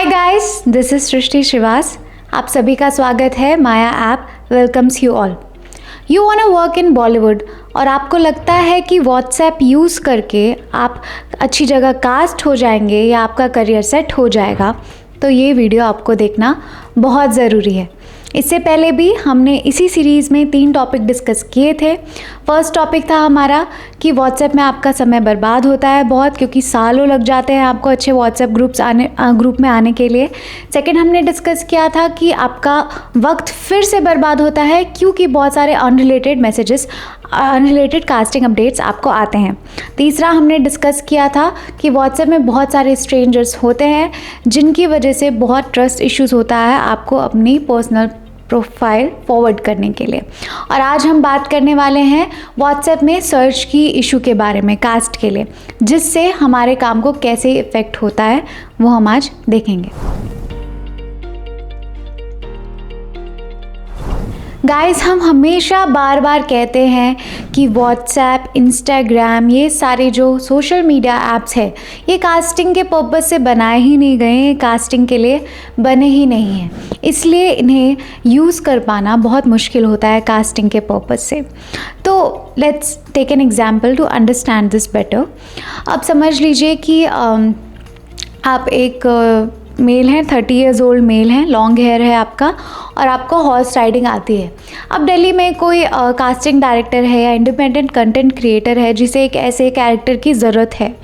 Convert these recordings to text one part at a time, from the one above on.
Hi guys, this is Srishti Shrivas. आप सभी का स्वागत है Maya app welcomes you all. You want to work in Bollywood और आपको लगता है कि व्हाट्सएप यूज़ करके आप अच्छी जगह कास्ट हो जाएंगे या आपका करियर सेट हो जाएगा, तो ये वीडियो आपको देखना बहुत ज़रूरी है। इससे पहले भी हमने इसी सीरीज़ में 3 टॉपिक डिस्कस किए थे। फर्स्ट टॉपिक था हमारा कि व्हाट्सएप में आपका समय बर्बाद होता है बहुत, क्योंकि सालों लग जाते हैं आपको अच्छे व्हाट्सएप ग्रुप में आने के लिए। सेकंड हमने डिस्कस किया था कि आपका वक्त फिर से बर्बाद होता है क्योंकि बहुत सारे unrelated messages, unrelated casting updates आपको आते हैं। तीसरा हमने डिस्कस किया था कि व्हाट्सएप में बहुत सारे स्ट्रेंजर्स होते हैं जिनकी वजह से बहुत ट्रस्ट इश्यूज़ होता है आपको अपनी पर्सनल प्रोफाइल फॉरवर्ड करने के लिए। और आज हम बात करने वाले हैं व्हाट्सएप में सर्च की इशू के बारे में, कास्ट के लिए, जिससे हमारे काम को कैसे इफ़ेक्ट होता है वो हम आज देखेंगे। गाइस, हम हमेशा बार बार कहते हैं कि व्हाट्सएप, इंस्टाग्राम, ये सारे जो सोशल मीडिया ऐप्स है ये कास्टिंग के पर्पज़ से बनाए ही नहीं गए हैं, कास्टिंग के लिए बने ही नहीं हैं, इसलिए इन्हें यूज़ कर पाना बहुत मुश्किल होता है कास्टिंग के पर्पज़ से। तो let's take an example to understand this better. अब समझ लीजिए कि आप एक मेल हैं, 30 ईयर्स ओल्ड मेल हैं, लॉन्ग हेयर है आपका और आपको हॉर्स राइडिंग आती है। अब दिल्ली में कोई कास्टिंग डायरेक्टर है या इंडिपेंडेंट कंटेंट क्रिएटर है जिसे एक ऐसे कैरेक्टर की ज़रूरत है,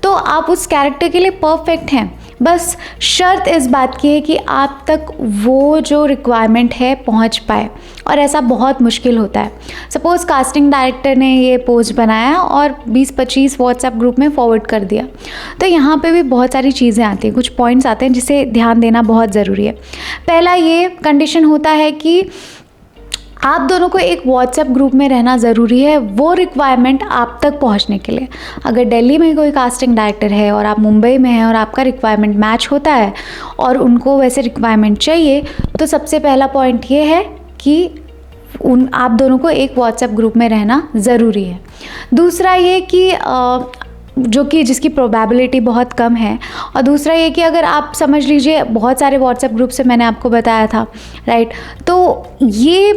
तो आप उस कैरेक्टर के लिए परफेक्ट हैं। बस शर्त इस बात की है कि आप तक वो जो रिक्वायरमेंट है पहुंच पाए, और ऐसा बहुत मुश्किल होता है। सपोज़ कास्टिंग डायरेक्टर ने ये पोस्ट बनाया और 20-25 व्हाट्सएप ग्रुप में फॉरवर्ड कर दिया, तो यहाँ पे भी बहुत सारी चीज़ें आती हैं, कुछ पॉइंट्स आते हैं जिसे ध्यान देना बहुत ज़रूरी है। पहला ये कंडीशन होता है कि आप दोनों को एक व्हाट्सएप ग्रुप में रहना ज़रूरी है, वो रिक्वायरमेंट आप तक पहुंचने के लिए। अगर दिल्ली में कोई कास्टिंग डायरेक्टर है और आप मुंबई में हैं और आपका रिक्वायरमेंट मैच होता है और उनको वैसे रिक्वायरमेंट चाहिए, तो सबसे पहला पॉइंट ये है कि आप दोनों को एक व्हाट्सएप ग्रुप में रहना ज़रूरी है। दूसरा ये कि जिसकी प्रोबेबिलिटी बहुत कम है, और दूसरा ये कि अगर आप समझ लीजिए बहुत सारे व्हाट्सएप ग्रुप से मैंने आपको बताया था, राइट, तो ये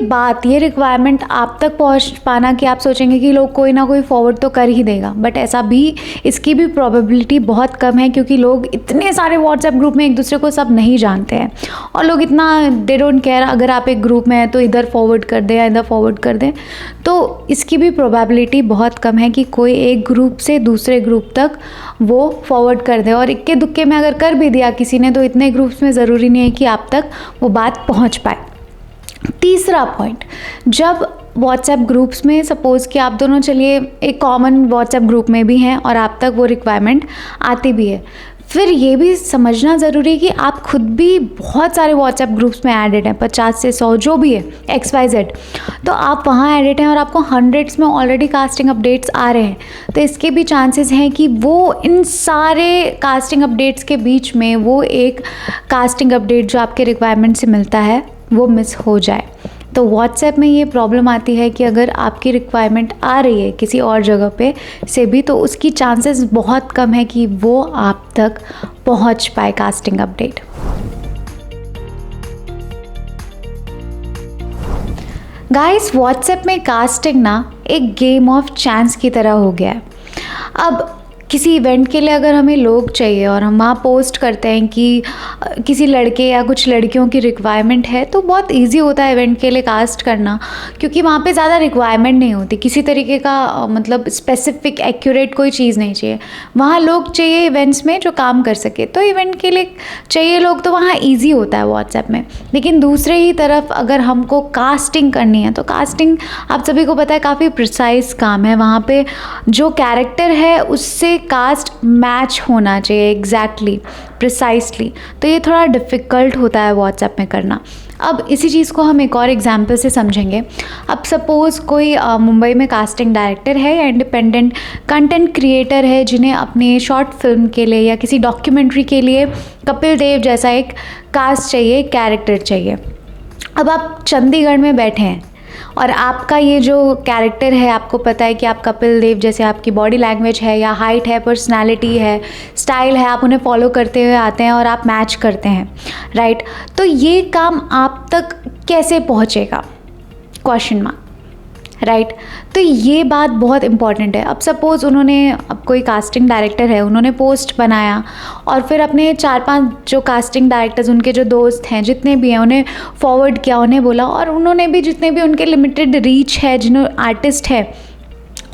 रिक्वायरमेंट आप तक पहुंच पाना कि आप सोचेंगे कि लोग कोई ना कोई फॉरवर्ड तो कर ही देगा, बट ऐसा भी, इसकी भी प्रोबेबिलिटी बहुत कम है क्योंकि लोग इतने सारे व्हाट्सएप ग्रुप में एक दूसरे को सब नहीं जानते हैं, और लोग इतना दे डोंट केयर, अगर आप एक ग्रुप में हैं तो इधर फॉरवर्ड कर दें या इधर फॉरवर्ड कर दें, तो इसकी भी प्रोबेबिलिटी बहुत कम है कि कोई एक ग्रुप से दूसरे ग्रुप तक वो फॉरवर्ड कर दे। और इक्के दुक्के में अगर कर भी दिया किसी ने, तो इतने ग्रुप्स में ज़रूरी नहीं है कि आप तक वो बात पहुंच पाए। तीसरा पॉइंट, जब व्हाट्सएप ग्रुप्स में सपोज़ कि आप दोनों चलिए एक कॉमन व्हाट्सएप ग्रुप में भी हैं और आप तक वो रिक्वायरमेंट आती भी है, फिर ये भी समझना ज़रूरी है कि आप खुद भी बहुत सारे व्हाट्सएप ग्रुप्स में एडेड हैं, 50 से 100 जो भी है, XYZ, तो आप वहाँ एडेड हैं और आपको हंड्रेड्स में ऑलरेडी कास्टिंग अपडेट्स आ रहे हैं, तो इसके भी चांसेस हैं कि वो इन सारे कास्टिंग अपडेट्स के बीच में वो एक कास्टिंग अपडेट जो आपके रिक्वायरमेंट से मिलता है वो मिस हो जाए। तो व्हाट्सएप में ये प्रॉब्लम आती है कि अगर आपकी रिक्वायरमेंट आ रही है किसी और जगह पे से भी, तो उसकी चांसेस बहुत कम है कि वो आप तक पहुंच पाए कास्टिंग अपडेट। गाइस, व्हाट्सएप में कास्टिंग ना एक गेम ऑफ चांस की तरह हो गया है। अब किसी इवेंट के लिए अगर हमें लोग चाहिए और हम वहाँ पोस्ट करते हैं कि किसी लड़के या कुछ लड़कियों की रिक्वायरमेंट है, तो बहुत इजी होता है इवेंट के लिए कास्ट करना, क्योंकि वहाँ पे ज़्यादा रिक्वायरमेंट नहीं होती किसी तरीके का, मतलब स्पेसिफिक एक्यूरेट कोई चीज़ नहीं चाहिए। वहाँ लोग चाहिए इवेंट्स में जो काम कर सके, तो इवेंट के लिए चाहिए लोग, तो वहाँ ईजी होता है व्हाट्सएप में। लेकिन दूसरे ही तरफ अगर हमको कास्टिंग करनी है, तो कास्टिंग आप सभी को पता है काफ़ी प्रिसाइज काम है। वहाँ पे जो कैरेक्टर है उससे कास्ट मैच होना चाहिए एग्जैक्टली, प्रिसाइसली, तो ये थोड़ा डिफ़िकल्ट होता है व्हाट्सएप में करना। अब इसी चीज़ को हम एक और एग्जांपल से समझेंगे। अब सपोज़ कोई मुंबई में कास्टिंग डायरेक्टर है या इंडिपेंडेंट कंटेंट क्रिएटर है जिन्हें अपने शॉर्ट फिल्म के लिए या किसी डॉक्यूमेंट्री के लिए कपिल देव जैसा एक कास्ट चाहिए, कैरेक्टर चाहिए। अब आप चंडीगढ़ में बैठे हैं, और आपका ये जो कैरेक्टर है, आपको पता है कि आप कपिल देव जैसे आपकी बॉडी लैंग्वेज है या हाइट है, पर्सनालिटी है, स्टाइल है, आप उन्हें फॉलो करते हुए आते हैं और आप मैच करते हैं, राइट। तो ये काम आप तक कैसे पहुँचेगा, क्वेश्चन मार्क, राइट। तो ये बात बहुत इंपॉर्टेंट है। अब सपोज़ अब कोई कास्टिंग डायरेक्टर है, उन्होंने पोस्ट बनाया और फिर अपने 4-5 जो कास्टिंग डायरेक्टर्स, उनके जो दोस्त हैं, जितने भी हैं, उन्हें फॉरवर्ड किया, उन्हें बोला, और उन्होंने भी जितने भी उनके लिमिटेड रीच है, जिन्होंने आर्टिस्ट है,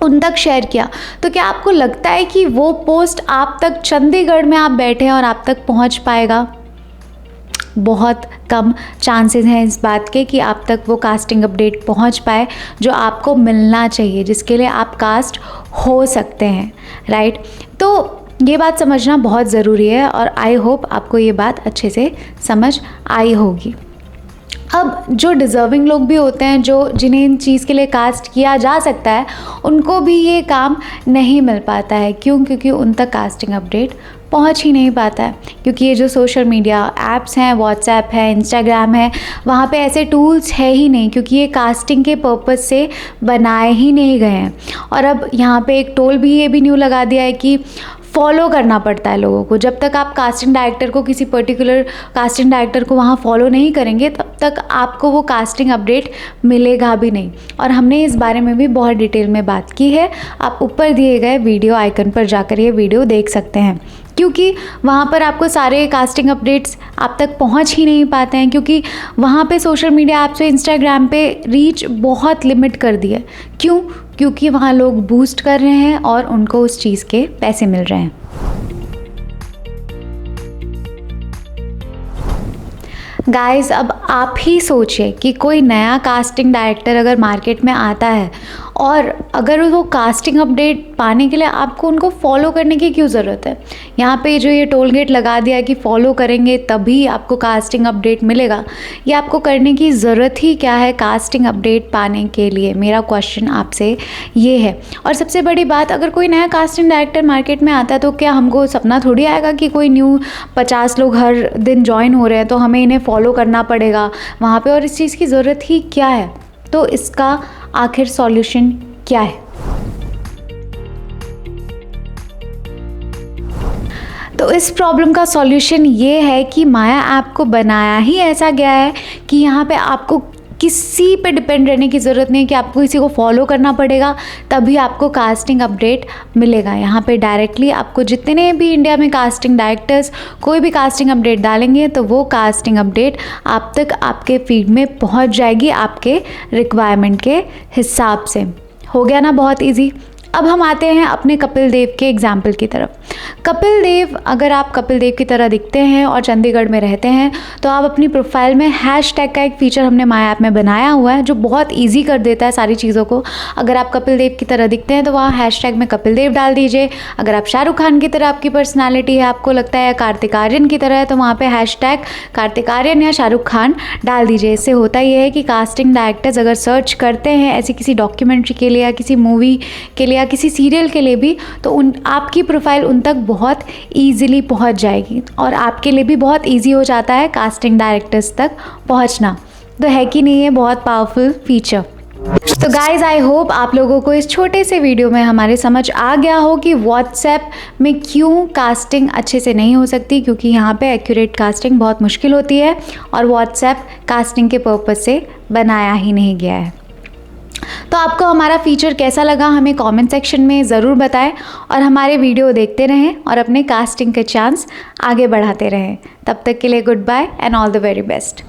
उन तक शेयर किया। तो क्या आपको लगता है कि वो पोस्ट आप तक, चंडीगढ़ में आप बैठे हैं और आप तक पहुंच पाएगा? बहुत कम चांसेस हैं इस बात के कि आप तक वो कास्टिंग अपडेट पहुंच पाए जो आपको मिलना चाहिए, जिसके लिए आप कास्ट हो सकते हैं, राइट। तो ये बात समझना बहुत ज़रूरी है और आई होप आपको ये बात अच्छे से समझ आई होगी। अब जो डिज़र्विंग लोग भी होते हैं, जिन्हें इन चीज़ के लिए कास्ट किया जा सकता है, उनको भी ये काम नहीं मिल पाता है। क्यों? क्योंकि उन तक कास्टिंग अपडेट पहुंच ही नहीं पाता है। क्योंकि ये जो सोशल मीडिया ऐप्स हैं, व्हाट्सएप है, इंस्टाग्राम है, वहाँ पे ऐसे टूल्स है ही नहीं, क्योंकि ये कास्टिंग के पर्पज़ से बनाए ही नहीं गए हैं। और अब यहाँ पे एक टोल भी, ये भी न्यू लगा दिया है कि फॉलो करना पड़ता है लोगों को। जब तक आप कास्टिंग डायरेक्टर को, किसी पर्टिकुलर कास्टिंग डायरेक्टर को वहाँ फॉलो नहीं करेंगे, तब तक आपको वो कास्टिंग अपडेट मिलेगा भी नहीं। और हमने इस बारे में भी बहुत डिटेल में बात की है। आप ऊपर दिए गए वीडियो आइकन पर जाकर ये वीडियो देख सकते हैं, क्योंकि वहाँ पर आपको सारे कास्टिंग अपडेट्स आप तक पहुँच ही नहीं पाते हैं, क्योंकि वहाँ पे सोशल मीडिया ऐप्स पे, इंस्टाग्राम पे रीच बहुत लिमिट कर दी है। क्यों? क्योंकि वहाँ लोग बूस्ट कर रहे हैं और उनको उस चीज़ के पैसे मिल रहे हैं। गाइस, अब आप ही सोचिए कि कोई नया कास्टिंग डायरेक्टर अगर मार्केट में आता है और अगर वो कास्टिंग अपडेट पाने के लिए आपको उनको फॉलो करने की क्यों ज़रूरत है? यहाँ पे जो ये टोल गेट लगा दिया है कि फॉलो करेंगे तभी आपको कास्टिंग अपडेट मिलेगा, ये आपको करने की ज़रूरत ही क्या है कास्टिंग अपडेट पाने के लिए? मेरा क्वेश्चन आपसे ये है। और सबसे बड़ी बात, अगर कोई नया कास्टिंग डायरेक्टर मार्केट में आता है तो क्या हमको सपना थोड़ी आएगा कि कोई न्यू 50 लोग हर दिन ज्वाइन हो रहे हैं तो हमें इन्हें फॉलो करना पड़ेगा वहाँ पे, और इस चीज़ की ज़रूरत ही क्या है? तो इसका आखिर सॉल्यूशन क्या है? तो इस प्रॉब्लम का सॉल्यूशन ये है कि माया ऐप को बनाया ही ऐसा गया है कि यहाँ पे आपको किसी पे डिपेंड रहने की ज़रूरत नहीं है कि आपको किसी को फॉलो करना पड़ेगा तभी आपको कास्टिंग अपडेट मिलेगा। यहाँ पे डायरेक्टली आपको जितने भी इंडिया में कास्टिंग डायरेक्टर्स कोई भी कास्टिंग अपडेट डालेंगे तो वो कास्टिंग अपडेट आप तक आपके फीड में पहुँच जाएगी आपके रिक्वायरमेंट के हिसाब से। हो गया ना बहुत ईजी। अब हम आते हैं अपने कपिल देव के एग्जाम्पल की तरफ। कपिल देव, अगर आप कपिल देव की तरह दिखते हैं और चंडीगढ़ में रहते हैं तो आप अपनी प्रोफाइल में हैशटैग का एक फ़ीचर हमने माया ऐप में बनाया हुआ है जो बहुत इजी कर देता है सारी चीज़ों को। अगर आप कपिल देव की तरह दिखते हैं तो वहाँ हैशटैग में कपिल देव डाल दीजिए। अगर आप शाहरुख खान की तरह आपकी पर्सनैलिटी है, आपको लगता है, या कार्तिक आर्यन की तरह है, तो वहाँ पर हैशटैग कार्तिक आर्यन या शाहरुख खान डाल दीजिए। इससे होता यह है कि कास्टिंग डायरेक्टर्स अगर सर्च करते हैं ऐसी किसी डॉक्यूमेंट्री के लिए या किसी मूवी के लिए या किसी सीरियल के लिए भी, तो आपकी प्रोफाइल उन तक बहुत ईजिली पहुंच जाएगी और आपके लिए भी बहुत ईजी हो जाता है कास्टिंग डायरेक्टर्स तक पहुंचना। तो है कि नहीं, ये बहुत पावरफुल फीचर। तो गाइज, आई होप आप लोगों को इस छोटे से वीडियो में हमारे समझ आ गया हो कि व्हाट्सएप में क्यों कास्टिंग अच्छे से नहीं हो सकती, क्योंकि यहाँ पे एक्यूरेट कास्टिंग बहुत मुश्किल होती है और व्हाट्सएप कास्टिंग के पर्पज़ से बनाया ही नहीं गया है। तो आपको हमारा फीचर कैसा लगा हमें कमेंट सेक्शन में ज़रूर बताएं और हमारे वीडियो देखते रहें और अपने कास्टिंग के चांस आगे बढ़ाते रहें। तब तक के लिए goodbye and all the very best.